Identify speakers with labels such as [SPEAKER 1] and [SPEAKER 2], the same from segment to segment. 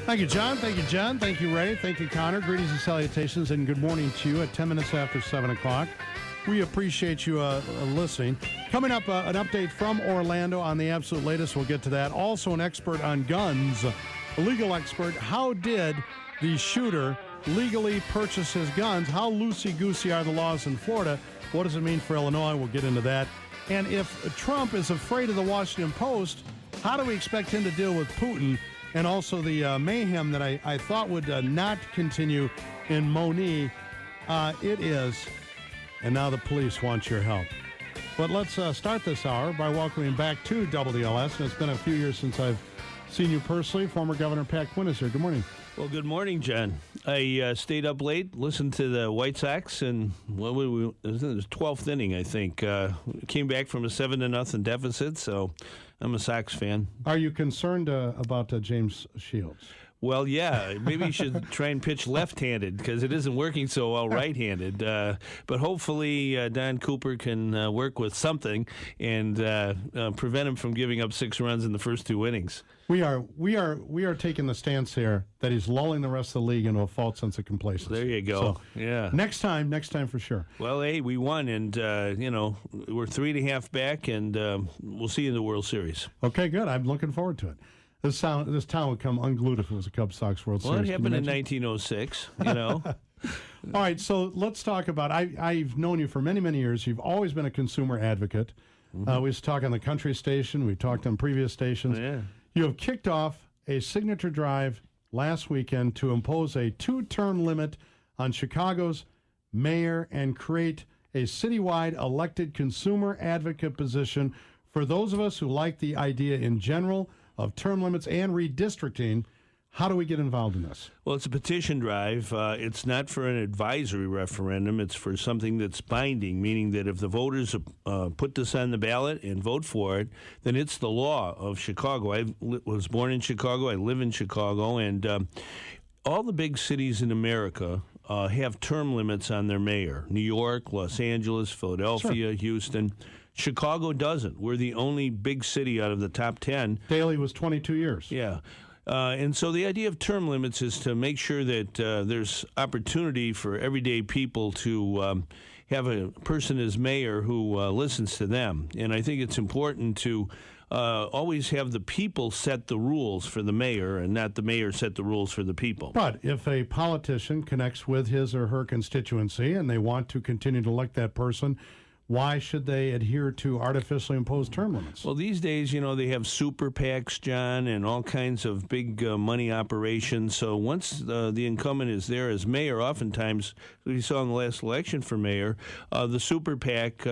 [SPEAKER 1] Thank you, John. Thank you, Jen. Thank you, Ray. Thank you, Connor. Greetings and salutations, and good morning to you at 10 minutes after 7 o'clock. We appreciate you listening. Coming up, an update from Orlando on the absolute latest. We'll get to that. Also, an expert on guns, a legal expert. How did the shooter legally purchase his guns? How loosey-goosey are the laws in Florida? What does it mean for Illinois? We'll get into that. And if Trump is afraid of the Washington Post, how do we expect him to deal with Putin? And also the mayhem that I thought would not continue in Moni. It is. And now the police want your help. But let's start this hour by welcoming back to WLS. And it's been a few years since I've seen you personally. Former Governor Pat Quinn is here. Good morning.
[SPEAKER 2] Well, good morning, John. I stayed up late, listened to the White Sox, and it was the 12th inning, I think. Came back from a 7-0 deficit, so I'm a Sox fan.
[SPEAKER 1] Are you concerned about James Shields?
[SPEAKER 2] Well, yeah, maybe you should try and pitch left-handed because it isn't working so well right-handed. But hopefully Don Cooper can work with something and prevent him from giving up 6 runs in the first 2 innings.
[SPEAKER 1] We are taking the stance here that he's lulling the rest of the league into a false sense of complacency.
[SPEAKER 2] There you go.
[SPEAKER 1] So,
[SPEAKER 2] yeah.
[SPEAKER 1] Next time for sure.
[SPEAKER 2] Well, hey, we won, and we're 3.5 back, and we'll see you in the World Series.
[SPEAKER 1] Okay, good. I'm looking forward to it. This town would come unglued if it was a Cubs Sox World Series.
[SPEAKER 2] Well, it happened in 1906,
[SPEAKER 1] All right, so let's talk about, I've known you for many, many years. You've always been a consumer advocate. Mm-hmm. We used to talk on the country station. We talked on previous stations.
[SPEAKER 2] Yeah.
[SPEAKER 1] You have kicked off a signature drive last weekend to impose a 2-term limit on Chicago's mayor and create a citywide elected consumer advocate position for those of us who like the idea in general of term limits and redistricting. How do we get involved in this?
[SPEAKER 2] Well, it's a petition drive. It's not for an advisory referendum. It's for something that's binding, meaning that if the voters put this on the ballot and vote for it, then it's the law of Chicago. I was born in Chicago. I live in Chicago. And all the big cities in America have term limits on their mayor. New York, Los Angeles, Philadelphia, sure. Houston. Chicago doesn't. We're the only big city out of the top 10.
[SPEAKER 1] Daley was 22 years.
[SPEAKER 2] Yeah. And so the idea of term limits is to make sure that there's opportunity for everyday people to have a person as mayor who listens to them. And I think it's important to always have the people set the rules for the mayor and not the mayor set the rules for the people.
[SPEAKER 1] But if a politician connects with his or her constituency and they want to continue to elect that person, why should they adhere to artificially imposed term limits?
[SPEAKER 2] Well, these days, they have super PACs, John, and all kinds of big money operations. So once the incumbent is there as mayor, oftentimes, we saw in the last election for mayor, the super PAC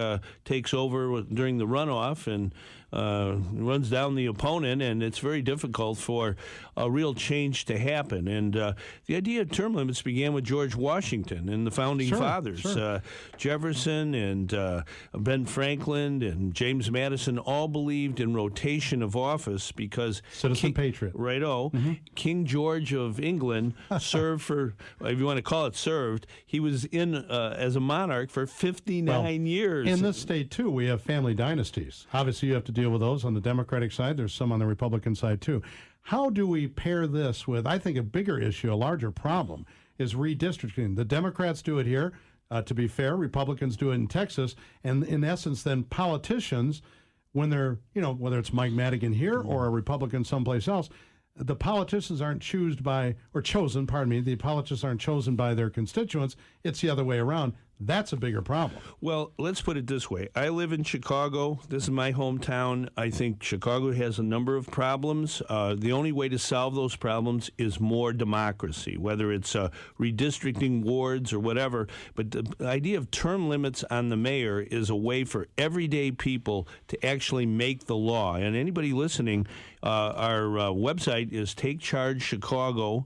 [SPEAKER 2] takes over during the runoff and runs down the opponent, and it's very difficult for a real change to happen. And the idea of term limits began with George Washington and the founding fathers. Sure. Jefferson and Ben Franklin and James Madison all believed in rotation of office because
[SPEAKER 1] citizen patriot.
[SPEAKER 2] Righto. Mm-hmm. King George of England served for, if you want to call it served, he was in as a monarch for 59 years.
[SPEAKER 1] In this state, too, we have family dynasties. Obviously, you have to deal with those on the Democratic side. There's some on the Republican side, too. How do we pair this with, I think, a bigger issue, a larger problem, is redistricting? The Democrats do it here. To be fair, Republicans do it in Texas. And in essence, then politicians, when they're, whether it's Mike Madigan here or a Republican someplace else, the politicians aren't chosen by their constituents. It's the other way around. That's a bigger problem.
[SPEAKER 2] Well, let's put it this way. I live in Chicago. This is my hometown. I think Chicago has a number of problems. The only way to solve those problems is more democracy, whether it's redistricting wards or whatever. But the idea of term limits on the mayor is a way for everyday people to actually make the law. And anybody listening, our website is takechargechicago.org,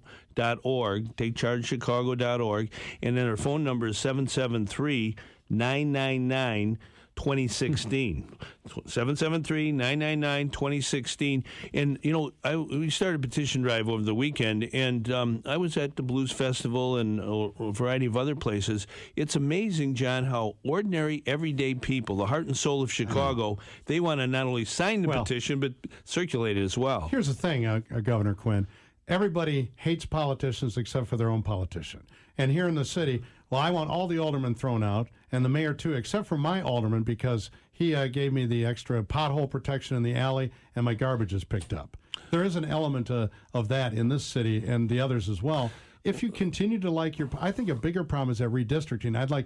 [SPEAKER 2] takechargechicago.org, and then our phone number is 773-999-2016. 773-999-2016. And, we started a petition drive over the weekend, and I was at the Blues Festival and a variety of other places. It's amazing, John, how ordinary, everyday people, the heart and soul of Chicago, they want to not only sign the petition, but circulate it as well.
[SPEAKER 1] Here's the thing, Governor Quinn. everybody hates politicians except for their own politician. And here in the city, well, I want all the aldermen thrown out, and the mayor too, except for my alderman, because he gave me the extra pothole protection in the alley, and my garbage is picked up. There is an element of that in this city and the others as well. If you continue to like I think a bigger problem is that redistricting. I'd like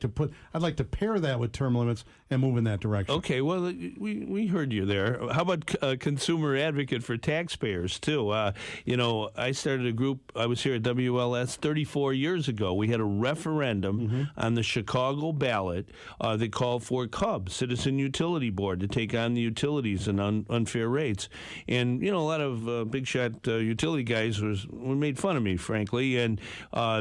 [SPEAKER 1] to pair that with term limits and move in that direction.
[SPEAKER 2] Okay, well, we heard you there. How about consumer advocate for taxpayers too? I started a group. I was here at WLS 34 years ago. We had a referendum on the Chicago ballot that called for CUB, Citizen Utility Board, to take on the utilities and unfair rates. And a lot of big shot utility guys were made fun of me, frankly, and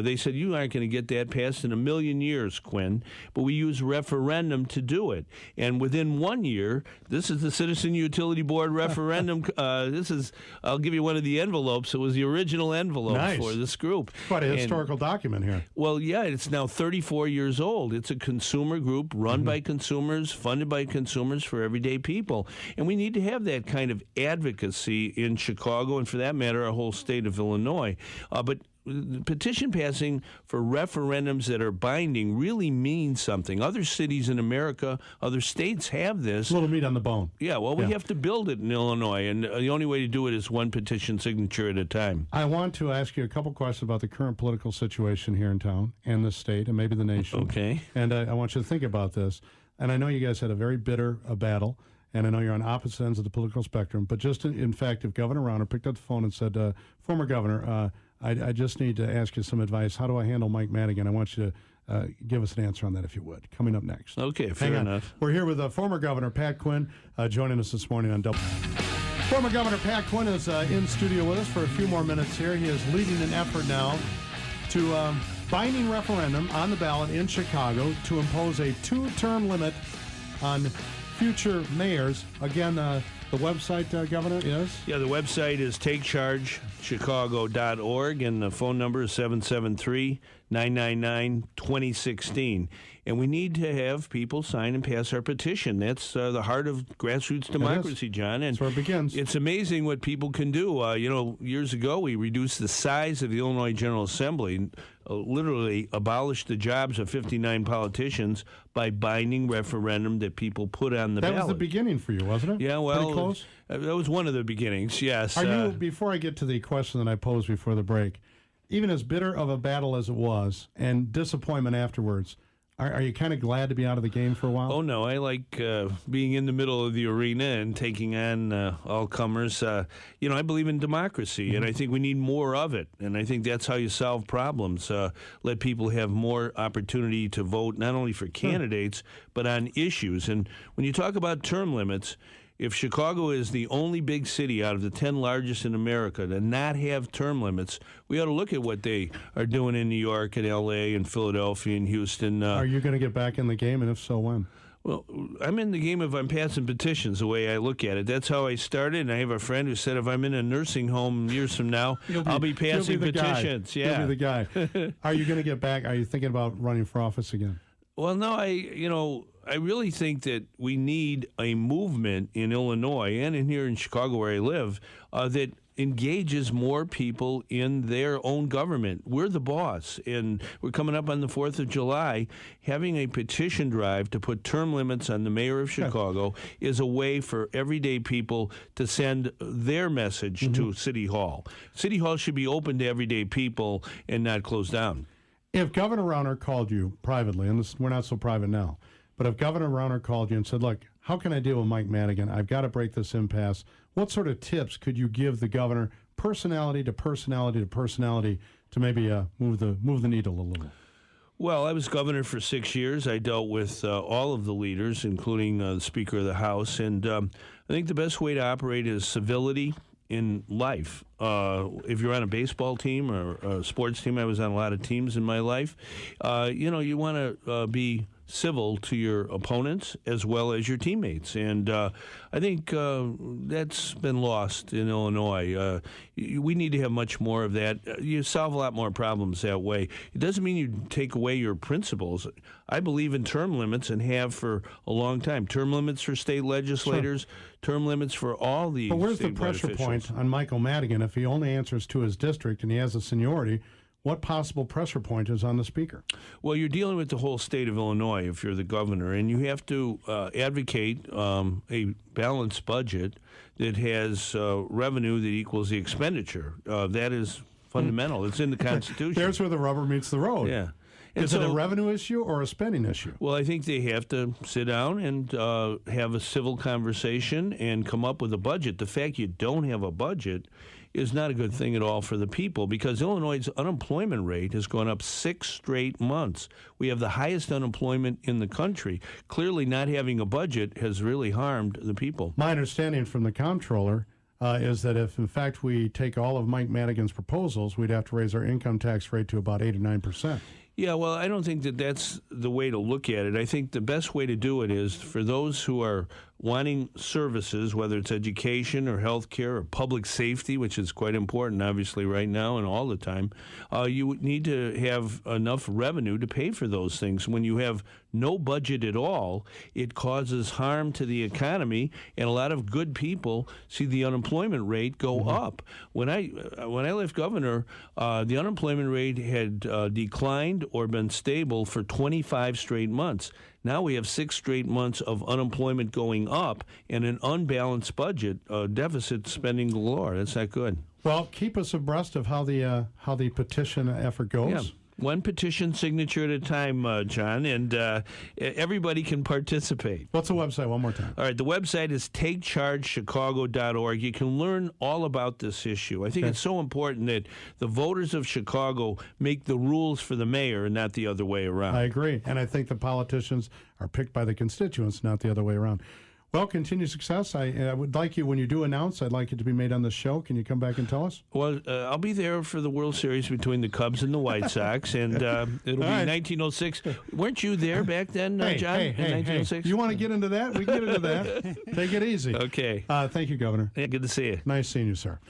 [SPEAKER 2] they said, you aren't going to get that passed in a million years, Quinn. But we use referendum to do it. And within 1 year, this is the Citizen Utility Board referendum. I'll give you one of the envelopes. It was the original envelope for this group.
[SPEAKER 1] Quite a historical document here.
[SPEAKER 2] Well, yeah, it's now 34 years old. It's a consumer group run by consumers, funded by consumers for everyday people. And we need to have that kind of advocacy in Chicago and, for that matter, our whole state of Illinois. But petition passing for referendums that are binding really means something. Other cities in America, other states have this.
[SPEAKER 1] A little meat on the bone.
[SPEAKER 2] Yeah, well, we have to build it in Illinois, and the only way to do it is one petition signature at a time.
[SPEAKER 1] I want to ask you a couple questions about the current political situation here in town and the state and maybe the nation.
[SPEAKER 2] Okay.
[SPEAKER 1] And I want you to think about this. And I know you guys had a very bitter battle, and I know you're on opposite ends of the political spectrum, but just in fact, if Governor Rauner picked up the phone and said, former governor, I just need to ask you some advice. How do I handle Mike Madigan? I want you to give us an answer on that, if you would. Coming up next.
[SPEAKER 2] Okay, fair enough.
[SPEAKER 1] We're here with former Governor Pat Quinn joining us this morning on Double. Former Governor Pat Quinn is in studio with us for a few more minutes here. He is leading an effort now to binding referendum on the ballot in Chicago to impose a 2-term limit on future mayors. Again, the website, Governor, is?
[SPEAKER 2] Yeah, the website is takechargechicago.org, and the phone number is 773-999-2016. And we need to have people sign and pass our petition. That's the heart of grassroots democracy, John. And
[SPEAKER 1] that's where it begins.
[SPEAKER 2] It's amazing what people can do. Years ago, we reduced the size of the Illinois General Assembly, literally abolished the jobs of 59 politicians by binding referendum that people put on the ballot.
[SPEAKER 1] That was the beginning for you, wasn't it?
[SPEAKER 2] Yeah, well,
[SPEAKER 1] pretty close?
[SPEAKER 2] That was one of the beginnings, yes.
[SPEAKER 1] Are you, before I get to the question that I posed before the break, even as bitter of a battle as it was and disappointment afterwards, are you kind of glad to be out of the game for a while?
[SPEAKER 2] Oh, no. I like being in the middle of the arena and taking on all comers. I believe in democracy, and I think we need more of it. And I think that's how you solve problems. Let people have more opportunity to vote, not only for candidates, but on issues. And when you talk about term limits, if Chicago is the only big city out of the 10 largest in America to not have term limits, we ought to look at what they are doing in New York and L.A. and Philadelphia and Houston.
[SPEAKER 1] Are you going to get back in the game, and if so, when?
[SPEAKER 2] Well, I'm in the game if I'm passing petitions, the way I look at it. That's how I started, and I have a friend who said if I'm in a nursing home years from now, I'll be passing petitions. Yeah.
[SPEAKER 1] You'll be the guy. Are you going to get back? Are you thinking about running for office again?
[SPEAKER 2] Well, no, I really think that we need a movement in Illinois and in here in Chicago where I live that engages more people in their own government. We're the boss, and we're coming up on the 4th of July. Having a petition drive to put term limits on the mayor of Chicago is a way for everyday people to send their message to City Hall. City Hall should be open to everyday people and not closed down.
[SPEAKER 1] If Governor Rauner called you privately, and we're not so private now, but if Governor Rauner called you and said, look, how can I deal with Mike Madigan? I've got to break this impasse. What sort of tips could you give the governor, personality to personality to personality, to maybe move the needle a little?
[SPEAKER 2] Well, I was governor for 6 years. I dealt with all of the leaders, including the Speaker of the House. And I think the best way to operate is civility in life. If you're on a baseball team or a sports team, I was on a lot of teams in my life, you want to be civil to your opponents as well as your teammates. And I think that's been lost in Illinois. We need to have much more of that. You solve a lot more problems that way. It doesn't mean you take away your principles. I believe in term limits and have for a long time. Term limits for state legislators, term limits for all the
[SPEAKER 1] But where's the
[SPEAKER 2] statewide
[SPEAKER 1] pressure
[SPEAKER 2] officials.
[SPEAKER 1] point on Michael Madigan if he only answers to his district and he has a seniority? What possible pressure point is on the speaker?
[SPEAKER 2] Well, you're dealing with the whole state of Illinois if you're the governor, and you have to advocate a balanced budget that has revenue that equals the expenditure. That is fundamental. It's in the Constitution.
[SPEAKER 1] There's where the rubber meets the road.
[SPEAKER 2] Yeah. And
[SPEAKER 1] Is it a revenue issue or a spending issue?
[SPEAKER 2] Well, I think they have to sit down and have a civil conversation and come up with a budget. The fact you don't have a budget is not a good thing at all for the people because Illinois' unemployment rate has gone up 6 straight months. We have the highest unemployment in the country. Clearly, not having a budget has really harmed the people.
[SPEAKER 1] My understanding from the comptroller is that if, in fact, we take all of Mike Madigan's proposals, we'd have to raise our income tax rate to about 89%.
[SPEAKER 2] Yeah, well, I don't think that that's the way to look at it. I think the best way to do it is for those who are wanting services, whether it's education or health care or public safety, which is quite important, obviously, right now and all the time, you need to have enough revenue to pay for those things. When you have no budget at all, it causes harm to the economy, and a lot of good people see the unemployment rate go up. When I left governor, the unemployment rate had declined or been stable for 25 straight months. Now we have 6 straight months of unemployment going up and an unbalanced budget, deficit spending galore. That's not good.
[SPEAKER 1] Well, keep us abreast of how the petition effort goes.
[SPEAKER 2] Yeah. One petition signature at a time, John, and everybody can participate.
[SPEAKER 1] What's the website? One more time.
[SPEAKER 2] All right, the website is takechargechicago.org. You can learn all about this issue. I think it's so important that the voters of Chicago make the rules for the mayor and not the other way around.
[SPEAKER 1] I agree, and I think the politicians are picked by the constituents, not the other way around. Well, continued success. I would like you, when you do announce, I'd like it to be made on the show. Can you come back and tell us?
[SPEAKER 2] Well, I'll be there for the World Series between the Cubs and the White Sox, and it'll be 1906. Weren't you there back then, John, in 1906?
[SPEAKER 1] You want to get into that? We can get into that. Take it easy.
[SPEAKER 2] Okay.
[SPEAKER 1] Thank you, Governor.
[SPEAKER 2] Yeah, good to see you.
[SPEAKER 1] Nice seeing you, sir.